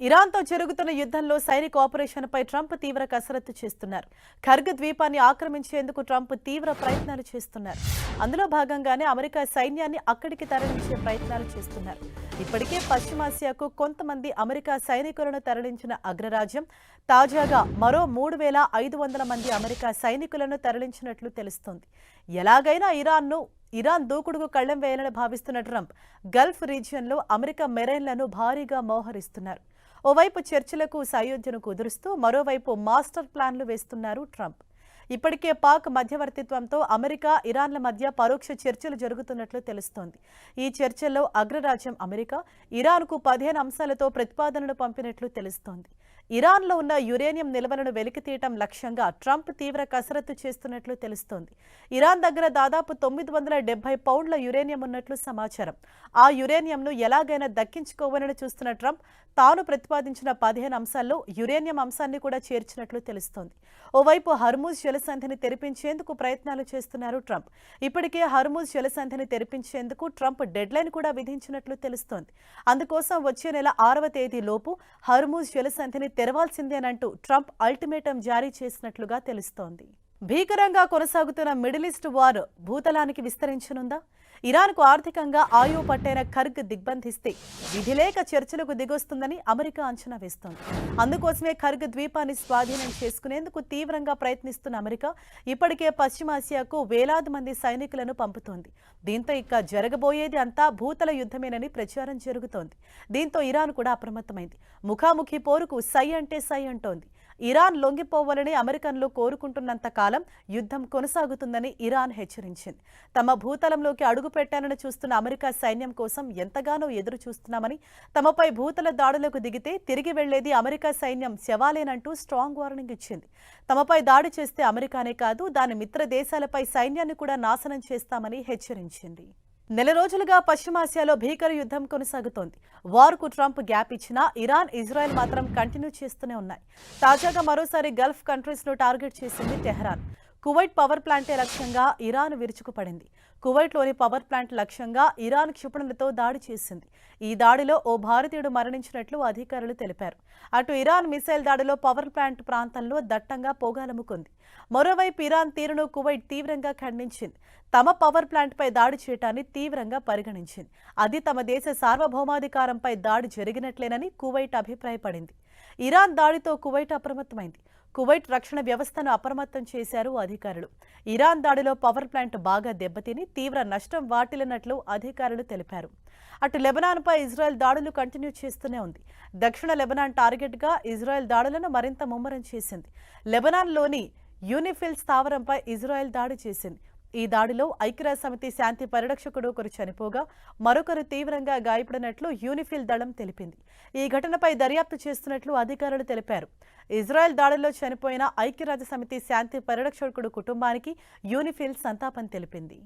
ఇరాన్తో జరుగుతున్న యుద్ధంలో సైనిక ఆపరేషన్పై ట్రంప్ తీవ్ర కసరత్తు చేస్తున్నారు. ఖర్గ్ ద్వీపాన్ని ఆక్రమించేందుకు ట్రంప్ తీవ్ర ప్రయత్నాలు చేస్తున్నారు. అందులో భాగంగానే అమెరికా సైన్యాన్ని అక్కడికి తరలించే ప్రయత్నాలు చేస్తున్నారు. ఇప్పటికే పశ్చిమాసియాకు కొంతమంది అమెరికా సైనికులను తరలించిన అగ్రరాజ్యం తాజాగా మరో 3,500 మంది అమెరికా సైనికులను తరలించినట్లు తెలుస్తోంది. ఎలాగైనా ఇరాన్ దూకుడుకు కళ్లెం వేయాలని భావిస్తున్న ట్రంప్ గల్ఫ్ రీజియన్లో అమెరికా మెరైన్లను భారీగా మోహరిస్తున్నారు. ఓవైపు చర్చలకు సయోధ్యను కుదురుస్తూ మరోవైపు మాస్టర్ ప్లాన్లు వేస్తున్నారు ట్రంప్. ఇప్పటికే పాక్ మధ్యవర్తిత్వంతో అమెరికా ఇరాన్ల మధ్య పరోక్ష చర్చలు జరుగుతున్నట్లు తెలుస్తోంది. ఈ చర్చల్లో అగ్రరాజ్యం అమెరికా ఇరాన్కు 15 అంశాలతో ప్రతిపాదనలు పంపినట్లు తెలుస్తోంది. ఇరాన్లో ఉన్న యురేనియం నిల్వలను వెలికితీయటం లక్ష్యంగా ట్రంప్ తీవ్ర కసరత్తు చేస్తున్నట్లు తెలుస్తోంది. ఇరాన్ దగ్గర దాదాపు 970 పౌండ్ల యురేనియం ఉన్నట్లు సమాచారం. ఆ యురేనియంను ఎలాగైనా దక్కించుకోవాలని చూస్తున్న ట్రంప్ తాను ప్రతిపాదించిన 15 అంశాల్లో యురేనియం అంశాన్ని కూడా చేర్చినట్లు తెలుస్తోంది. ఓవైపు హర్ముజ్ జలసంధిని తెరిపించేందుకు ప్రయత్నాలు చేస్తున్నారు ట్రంప్. ఇప్పటికే హర్ముజ్ జలసంధిని తెరిపించేందుకు ట్రంప్ డెడ్లైన్ కూడా విధించినట్లు తెలుస్తోంది. అందుకోసం వచ్చే నెల 6వ తేదీలోపు హర్ముజ్ జలసంధిని తెరవాల్సిందేనంటూ ట్రంప్ అల్టిమేటం జారీ చేసినట్లుగా తెలుస్తోంది. భీకరంగా కొనసాగుతున్న మిడిల్ ఈస్ట్ వార్ భూతలానికి విస్తరించనుందా? ఇరాన్కు ఆర్థికంగా ఆయువు పట్టైన ఖర్గ్ దిగ్బంధిస్తే విధిలేక చర్చలకు దిగొస్తుందని అమెరికా అంచనా వేస్తోంది. అందుకోసమే ఖర్గ్ ద్వీపాన్ని స్వాధీనం చేసుకునేందుకు తీవ్రంగా ప్రయత్నిస్తున్న అమెరికా ఇప్పటికే పశ్చిమాసియాకు వేలాది మంది సైనికులను పంపుతోంది. దీంతో ఇక జరగబోయేది అంతా భూతల యుద్ధమేనని ప్రచారం జరుగుతోంది. దీంతో ఇరాన్ కూడా అప్రమత్తమైంది. ముఖాముఖి పోరుకు సై అంటే సై అంటోంది. ఇరాన్ లొంగిపోవాలని అమెరికన్లు కోరుకుంటున్నంత కాలం యుద్ధం కొనసాగుతుందని ఇరాన్ హెచ్చరించింది. తమ భూతలంలోకి అడుగు పెట్టాలని చూస్తున్న అమెరికా సైన్యం కోసం ఎంతగానో ఎదురు చూస్తున్నామని, తమపై భూతల దాడులకు దిగితే తిరిగి వెళ్లేది అమెరికా సైన్యం శవాలేనంటూ స్ట్రాంగ్ వార్నింగ్ ఇచ్చింది. తమపై దాడి చేస్తే అమెరికానే కాదు దాని మిత్ర దేశాలపై సైన్యాన్ని కూడా నాశనం చేస్తామని హెచ్చరించింది. నెల రోజులుగా పశ్చిమాసియాలో భీకర యుద్ధం కొనసాగుతోంది. వార్కు ట్రంప్ గ్యాప్ ఇచ్చినా ఇరాన్, ఇజ్రాయెల్ మాత్రం కంటిన్యూ చేస్తూనే ఉన్నాయి. తాజాగా మరోసారి గల్ఫ్ కంట్రీస్ ను టార్గెట్ చేసింది టెహ్రాన్. కువైట్ పవర్ ప్లాంటే లక్ష్యంగా ఇరాన్ విరుచుకుపడింది. కువైట్లోని పవర్ ప్లాంట్ లక్ష్యంగా ఇరాన్ క్షిపణులతో దాడి చేసింది. ఈ దాడిలో ఓ భారతీయుడు మరణించినట్లు అధికారులు తెలిపారు. అటు ఇరాన్ మిసైల్ దాడిలో పవర్ ప్లాంట్ ప్రాంతంలో దట్టంగా పొగాలముకుంది. మరోవైపు ఇరాన్ తీరును కువైట్ తీవ్రంగా ఖండించింది. తమ పవర్ ప్లాంట్పై దాడి చేయటాన్ని తీవ్రంగా పరిగణించింది. అది తమ దేశ సార్వభౌమాధికారంపై దాడి జరిగినట్లేనని కువైట్ అభిప్రాయపడింది. ఇరాన్ దాడితో కువైట్ అప్రమత్తమైంది. కువైట్ రక్షణ వ్యవస్థను అప్రమత్తం చేశారు అధికారులు. ఇరాన్ దాడిలో పవర్ ప్లాంట్ బాగా దెబ్బతిని తీవ్ర నష్టం వాటిల్లినట్లు అధికారులు తెలిపారు. అటు లెబనాన్పై ఇజ్రాయెల్ దాడులు కంటిన్యూ చేస్తూనే ఉంది. దక్షిణ లెబనాన్ టార్గెట్గా ఇజ్రాయెల్ దాడులను మరింత ముమ్మరం చేసింది. లెబనాన్లోని యూనిఫిల్ స్థావరంపై ఇజ్రాయెల్ దాడి చేసింది. ఈ దాడిలో ఐక్యరాజ్యసమితి శాంతి పరిరక్షకుడు ఒకరు చనిపోగా మరొకరు తీవ్రంగా గాయపడినట్లు యూనిఫిల్ దళం తెలిపింది. ఈ ఘటనపై దర్యాప్తు చేస్తున్నట్లు అధికారులు తెలిపారు. ఇజ్రాయెల్ దాడిలో చనిపోయిన ఐక్యరాజ్యసమితి శాంతి పరిరక్షకుడు కుటుంబానికి యూనిఫిల్ సంతాపం తెలిపింది.